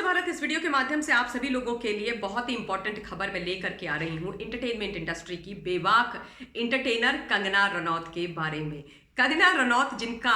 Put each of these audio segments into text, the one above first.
भारत इस वीडियो के माध्यम से आप सभी लोगों के लिए बहुत ही इंपॉर्टेंट खबर मैं लेकर के आ रही हूं एंटरटेनमेंट इंडस्ट्री की बेबाक एंटरटेनर कंगना रनौत के बारे में। कंगना रनौत जिनका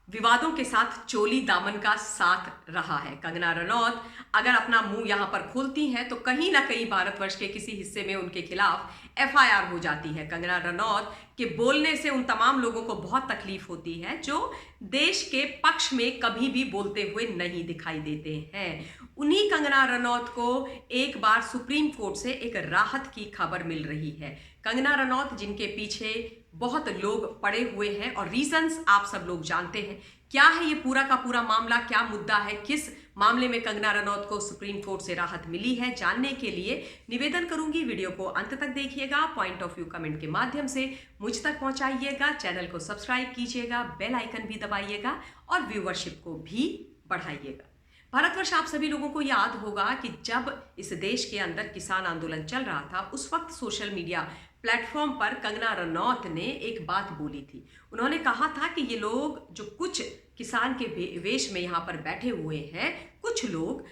विवादों के साथ चोली दामन का साथ रहा है। कंगना रनौत अगर अपना मुंह यहां पर खोलती हैं तो कहीं ना कहीं भारतवर्ष के किसी हिस्से में उनके खिलाफ एफआईआर हो जाती है। कंगना रनौत के बोलने से उन तमाम लोगों को बहुत तकलीफ होती है जो देश के पक्ष में कभी भी बोलते हुए नहीं दिखाई देते हैं। उन्हीं कंगना रनौत को एक बार सुप्रीम कोर्ट से एक राहत की खबर मिल रही है। कंगना रनौत जिनके पीछे बहुत लोग पड़े हुए हैं और रीजंस आप सब लोग जानते हैं। क्या है ये पूरा का पूरा मामला, क्या मुद्दा है, किस मामले में कंगना रनौत को सुप्रीम कोर्ट से राहत मिली है, जानने के लिए निवेदन करूंगी वीडियो को अंत तक देखिएगा। पॉइंट ऑफ व्यू कमेंट के माध्यम से मुझ तक पहुंचाइएगा, चैनल को सब्सक्राइब कीजिएगा, बेल आइकन भी दबाइएगा और व्यूअरशिप को भी बढ़ाइएगा। भारतवर्ष आप सभी लोगों को याद होगा कि जब इस देश के अंदर किसान आंदोलन चल रहा था उस वक्त सोशल मीडिया प्लेटफॉर्म पर कंगना रनौत ने एक बात बोली थी। उन्होंने कहा था कि ये लोग जो कुछ किसान के वेश में यहाँ पर बैठे हुए हैं, कुछ लोग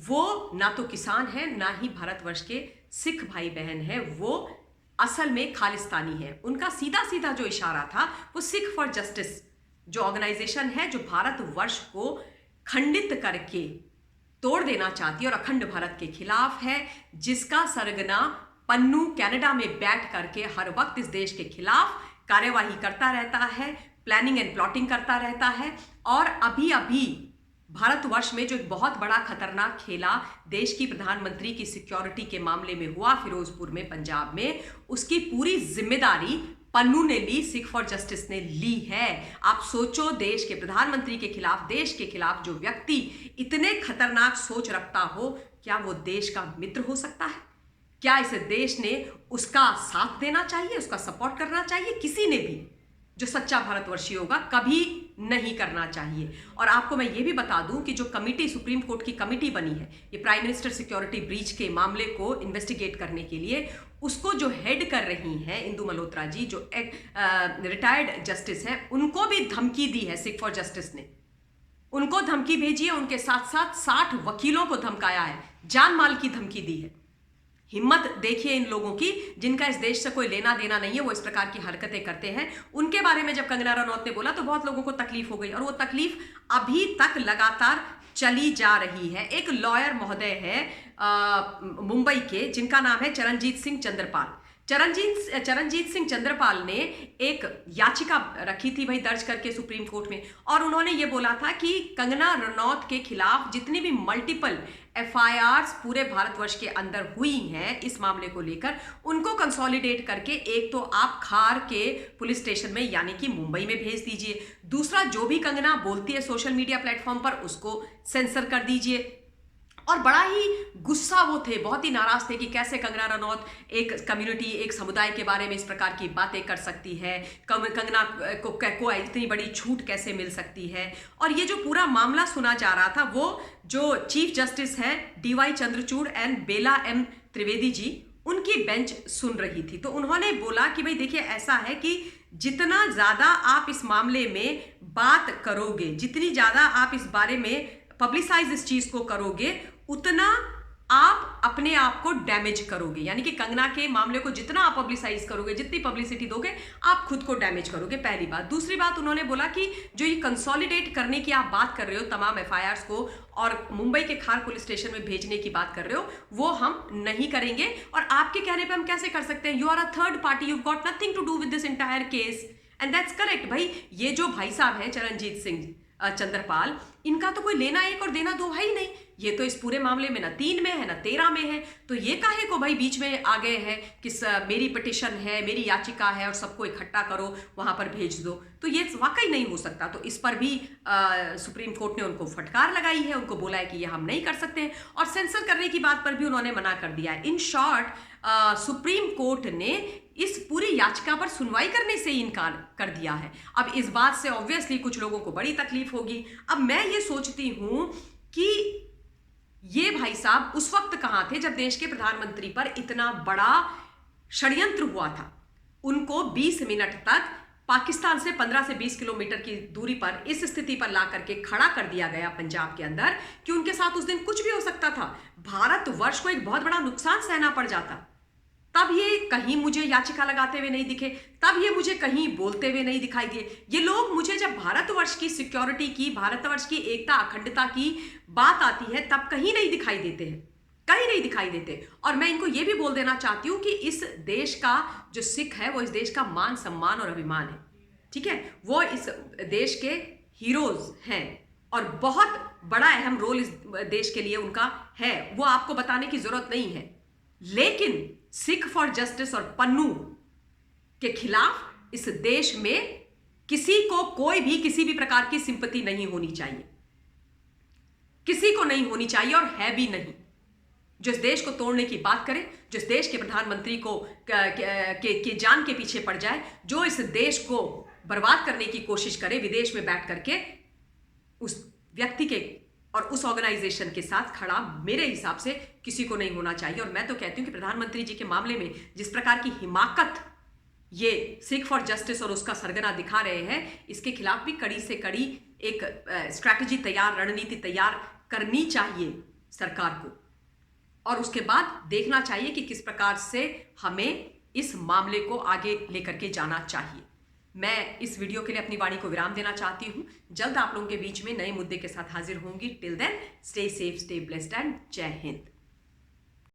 वो ना तो किसान हैं ना ही भारतवर्ष के सिख भाई बहन हैं, वो असल में खालिस्तानी है। उनका सीधा सीधा जो इशारा था वो सिख फॉर जस्टिस जो ऑर्गेनाइजेशन है जो भारतवर्ष को खंडित करके तोड़ देना चाहती है और अखंड भारत के खिलाफ है, जिसका सरगना पन्नू कनाडा में बैठ करके हर वक्त इस देश के खिलाफ कार्यवाही करता रहता है, प्लानिंग एंड प्लॉटिंग करता रहता है। और अभी अभी भारतवर्ष में जो एक बहुत बड़ा खतरनाक खेला देश की प्रधानमंत्री की सिक्योरिटी के मामले में हुआ फिरोजपुर में पंजाब में, उसकी पूरी जिम्मेदारी पन्नू ने ली, सिख फॉर जस्टिस ने ली है। आप सोचो, देश के प्रधानमंत्री के खिलाफ, देश के खिलाफ जो व्यक्ति इतने खतरनाक सोच रखता हो, क्या वो देश का मित्र हो सकता है? क्या इस देश ने उसका साथ देना चाहिए, उसका सपोर्ट करना चाहिए? किसी ने भी जो सच्चा भारतवर्षी होगा कभी नहीं करना चाहिए। और आपको मैं ये भी बता दूं कि जो कमिटी, सुप्रीम कोर्ट की कमिटी बनी है ये प्राइम मिनिस्टर सिक्योरिटी ब्रीच के मामले को इन्वेस्टिगेट करने के लिए, उसको जो हेड कर रही हैं इंदु मल्होत्रा जी, जो एक रिटायर्ड जस्टिस हैं, उनको भी धमकी दी है सिख फॉर जस्टिस ने। उनको धमकी भेजी है, उनके साथ साथ 60 वकीलों को धमकाया है, जान माल की धमकी दी है। हिम्मत देखिए इन लोगों की जिनका इस देश से कोई लेना देना नहीं है, वो इस प्रकार की हरकतें करते हैं। उनके बारे में जब कंगना रनौत ने बोला तो बहुत लोगों को तकलीफ हो गई और वो तकलीफ अभी तक लगातार चली जा रही है। एक लॉयर महोदय है मुंबई के, जिनका नाम है चरणजीत सिंह चंद्रपाल। चरणजीत सिंह चंद्रपाल ने एक याचिका रखी थी भाई दर्ज करके सुप्रीम कोर्ट में, और उन्होंने ये बोला था कि कंगना रनौत के खिलाफ जितनी भी मल्टीपल एफआईआर्स पूरे भारतवर्ष के अंदर हुई हैं इस मामले को लेकर, उनको कंसोलिडेट करके एक तो आप खार के पुलिस स्टेशन में यानी कि मुंबई में भेज दीजिए, दूसरा जो भी कंगना बोलती है सोशल मीडिया प्लेटफॉर्म पर उसको सेंसर कर दीजिए। और बड़ा ही गुस्सा वो थे, बहुत ही नाराज थे कि कैसे कंगना रनौत एक कम्युनिटी, एक समुदाय के बारे में इस प्रकार की बातें कर सकती है, कंगना को इतनी बड़ी छूट कैसे मिल सकती है। और ये जो पूरा मामला सुना जा रहा था वो जो चीफ जस्टिस हैं DY Chandrachud and Bela M Trivedi ji, उनकी बेंच सुन रही थी। तो उन्होंने बोला कि भाई देखिए, ऐसा है कि जितना ज़्यादा आप इस मामले में बात करोगे, जितनी ज़्यादा आप इस बारे में पब्लिसाइज इस चीज़ को करोगे, उतना आप अपने आप को डैमेज करोगे। यानी कि कंगना के मामले को जितना आप पब्लिसाइज करोगे, जितनी पब्लिसिटी दोगे, आप खुद को डैमेज करोगे, पहली बात। दूसरी बात, उन्होंने बोला कि जो ये कंसोलिडेट करने की आप बात कर रहे हो तमाम एफआईआर्स को और मुंबई के खार पुलिस स्टेशन में भेजने की बात कर रहे हो, वो हम नहीं करेंगे। और आपके कहने पे हम कैसे कर सकते हैं? You are a third party, you got nothing to do with this entire case and that's correct. भाई ये जो भाई साहब हैं चरणजीत सिंह चंद्रपाल, इनका तो कोई लेना एक और देना दो है ही नहीं। ये तो इस पूरे मामले में ना 3 में है ना 13 में है, तो ये काहे को भाई बीच में आ गए हैं कि मेरी पिटिशन है, मेरी याचिका है और सबको इकट्ठा करो वहां पर भेज दो। तो ये वाकई नहीं हो सकता। तो इस पर भी सुप्रीम कोर्ट ने उनको फटकार लगाई है, उनको बोला है कि ये हम नहीं कर सकते हैं, और सेंसर करने की बात पर भी उन्होंने मना कर दिया है। इन शॉर्ट, सुप्रीम कोर्ट ने इस पूरी याचिका पर सुनवाई करने से ही इनकार कर दिया है। अब इस बात से ऑब्वियसली कुछ लोगों को बड़ी तकलीफ होगी। अब मैं ये सोचती हूं कि ये भाई साहब उस वक्त कहां थे जब देश के प्रधानमंत्री पर इतना बड़ा षड्यंत्र हुआ था। उनको 20 मिनट तक पाकिस्तान से 15 से 20 किलोमीटर की दूरी पर इस स्थिति पर ला करके खड़ा कर दिया गया पंजाब के अंदर कि उनके साथ उस दिन कुछ भी हो सकता था। भारतवर्ष को एक बहुत बड़ा नुकसान सहना पड़ जाता। तब ये कहीं मुझे याचिका लगाते हुए नहीं दिखे, तब ये मुझे कहीं बोलते हुए नहीं दिखाई दिए। ये लोग मुझे जब भारतवर्ष की सिक्योरिटी की, भारतवर्ष की एकता अखंडता की बात आती है तब कहीं नहीं दिखाई देते हैं, कहीं नहीं दिखाई देते। और मैं इनको ये भी बोल देना चाहती हूं कि इस देश का जो सिख है वो इस देश का मान सम्मान और अभिमान है, ठीक है। वो इस देश के हीरोज हैं और बहुत बड़ा अहम रोल इस देश के लिए उनका है, वो आपको बताने की जरूरत नहीं है। लेकिन सिख फॉर जस्टिस और पन्नू के खिलाफ इस देश में किसी को कोई भी किसी भी प्रकार की सिंपैथी नहीं होनी चाहिए, किसी को नहीं होनी चाहिए और है भी नहीं। जो इस देश को तोड़ने की बात करे, जो इस देश के प्रधानमंत्री को के जान के पीछे पड़ जाए, जो इस देश को बर्बाद करने की कोशिश करे विदेश में बैठ करके, उस व्यक्ति के और उस ऑर्गेनाइजेशन के साथ खड़ा मेरे हिसाब से किसी को नहीं होना चाहिए। और मैं तो कहती हूं कि प्रधानमंत्री जी के मामले में जिस प्रकार की हिमाकत ये सिख फॉर जस्टिस और उसका सरगना दिखा रहे हैं, इसके खिलाफ भी कड़ी से कड़ी एक स्ट्रैटेजी तैयार, रणनीति तैयार करनी चाहिए सरकार को। और उसके बाद देखना चाहिए कि किस प्रकार से हमें इस मामले को आगे लेकर के जाना चाहिए। मैं इस वीडियो के लिए अपनी वाणी को विराम देना चाहती हूं। जल्द आप लोगों के बीच में नए मुद्दे के साथ हाजिर होंगी। Till then stay safe, stay blessed and जय हिंद।